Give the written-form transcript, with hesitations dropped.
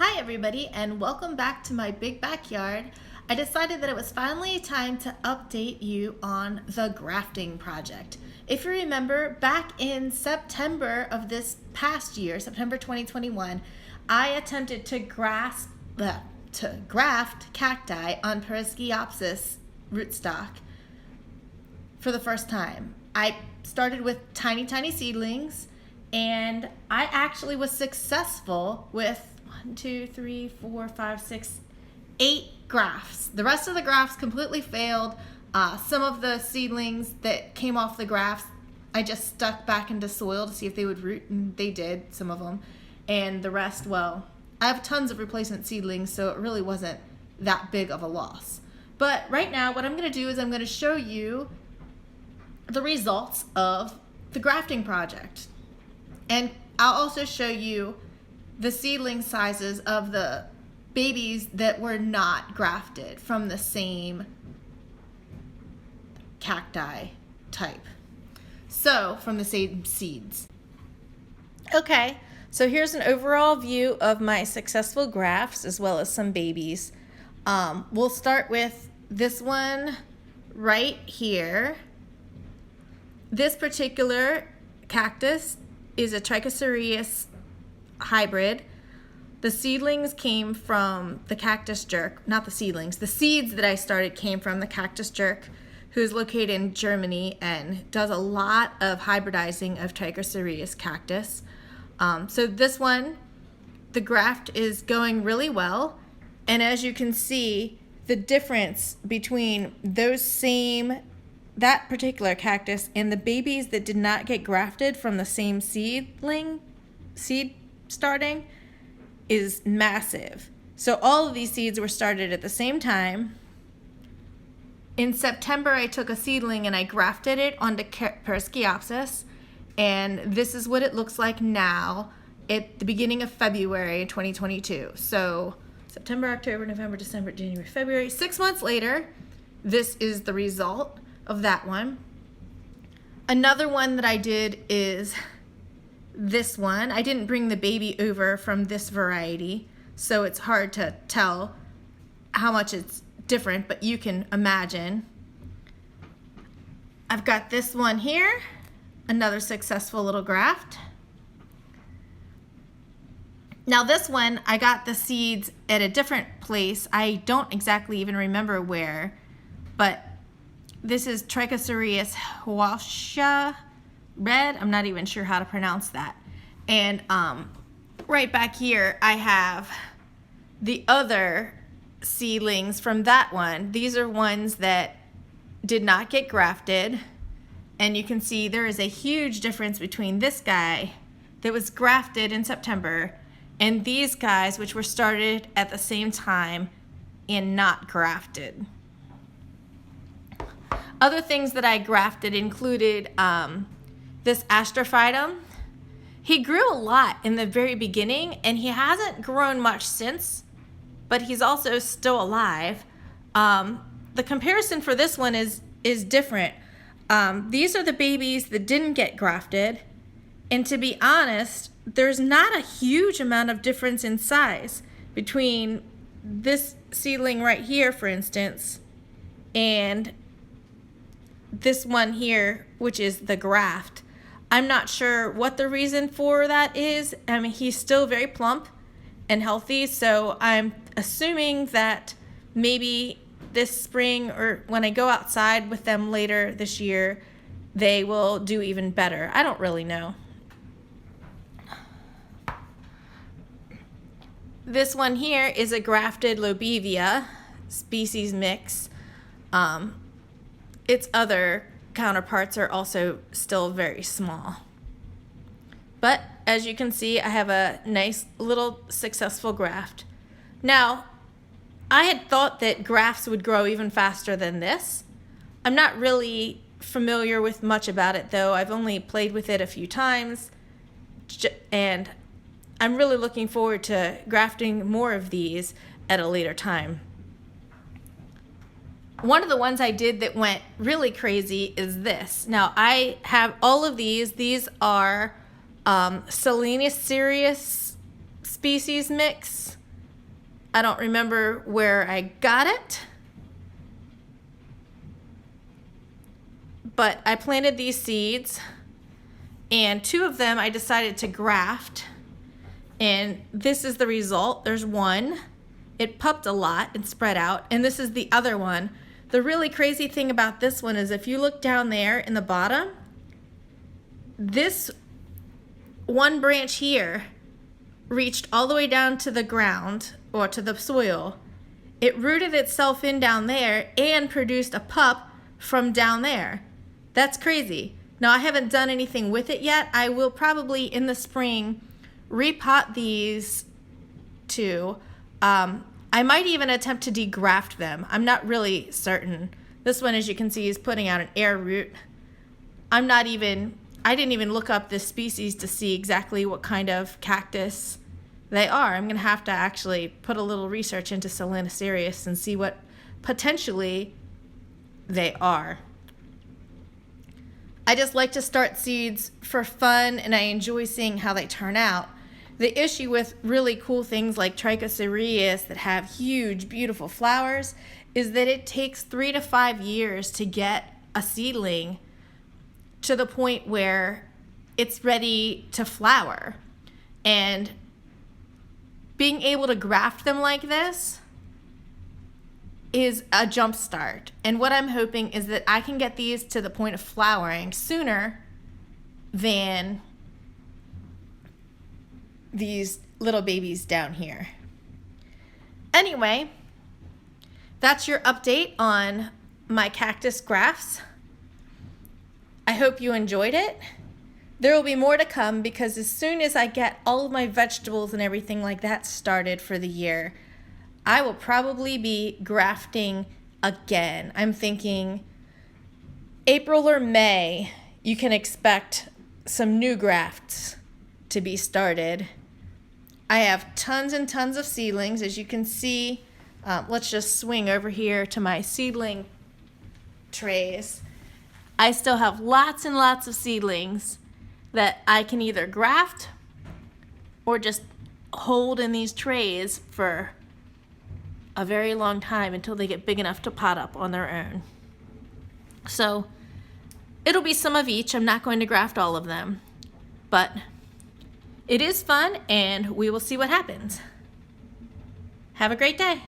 Hi everybody, and welcome back to my big backyard. I decided that it was finally time to update you on the Grafting Project. If you remember, back in September of this past year, September 2021, I attempted to graft cacti on Trichocereus rootstock for the first time. I started with tiny seedlings, and I actually was successful with 8 grafts. The rest of the grafts completely failed. Some of the seedlings that came off the grafts, I just stuck back into soil to see if they would root, and they did, some of them. And the rest, well, I have tons of replacement seedlings, so it really wasn't that big of a loss. But right now, what I'm going to do is I'm going to show you the results of the grafting project. And I'll also show you the seedling sizes of the babies that were not grafted from the same cacti type. So, from the same seeds. Okay, so here's an overall view of my successful grafts as well as some babies. We'll start with this one right here. This particular cactus is a Trichocereus Hybrid. The seedlings came from the Cactus Jerk, not the seedlings. The seeds that I started came from the Cactus Jerk, who's located in Germany and does a lot of hybridizing of Trichocereus cactus. So this one, the graft is going really well. And as you can see, the difference between that particular cactus and the babies that did not get grafted from the same seed starting is massive. So all of these seeds were started at the same time. In September, I took a seedling and I grafted it onto Trichocereus, and this is what it looks like now at the beginning of February 2022. So September, October, November, December, January, February, 6 months later, this is the result of that one. Another one that I did is this one. I didn't bring the baby over from this variety, so it's hard to tell how much it's different, but you can imagine. I've got this one here, another successful little graft. Now this one, I got the seeds at a different place. I don't exactly even remember where, but this is Trichocereus Hybrid. I'm not even sure how to pronounce that. And right back here, I have the other seedlings from that one. These are ones that did not get grafted. And you can see there is a huge difference between this guy that was grafted in September and these guys, which were started at the same time and not grafted. Other things that I grafted included this astrophytum. He grew a lot in the very beginning, and he hasn't grown much since, but he's also still alive. The comparison for this one is different. These are the babies that didn't get grafted, and to be honest, there's not a huge amount of difference in size between this seedling right here, for instance, and this one here, which is the graft. I'm not sure what the reason for that is. I mean, he's still very plump and healthy, so I'm assuming that maybe this spring or when I go outside with them later this year, they will do even better. I don't really know. This one here is a grafted Lobivia species mix. Its other counterparts are also still very small. But as you can see, I have a nice little successful graft. Now, I had thought that grafts would grow even faster than this. I'm not really familiar with much about it though. I've only played with it a few times, and I'm really looking forward to grafting more of these at a later time. One of the ones I did that went really crazy is this. Now, I have all of these. These are Selenicereus species mix. I don't remember where I got it, but I planted these seeds, and 2 of them I decided to graft, and this is the result. There's one. It pupped a lot and spread out, and this is the other one. The really crazy thing about this one is if you look down there in the bottom, this one branch here reached all the way down to the ground or to the soil. It rooted itself in down there and produced a pup from down there. That's crazy. Now, I haven't done anything with it yet. I will probably in the spring repot these 2. I might even attempt to degraft them. I'm not really certain. This one, as you can see, is putting out an air root. I didn't even look up this species to see exactly what kind of cactus they are. I'm going to have to actually put a little research into Solanacereus and see what potentially they are. I just like to start seeds for fun, and I enjoy seeing how they turn out. The issue with really cool things like Trichocereus that have huge, beautiful flowers is that it takes 3 to 5 years to get a seedling to the point where it's ready to flower. And being able to graft them like this is a jump start. And what I'm hoping is that I can get these to the point of flowering sooner than these little babies down here. Anyway, that's your update on my cactus grafts. I hope you enjoyed it. There will be more to come because as soon as I get all of my vegetables and everything like that started for the year, I will probably be grafting again. I'm thinking April or May, you can expect some new grafts to be started. I have tons and tons of seedlings, as you can see. Let's just swing over here to my seedling trays. I still have lots and lots of seedlings that I can either graft or just hold in these trays for a very long time until they get big enough to pot up on their own. So it'll be some of each. I'm not going to graft all of them, but it is fun and we will see what happens. Have a great day.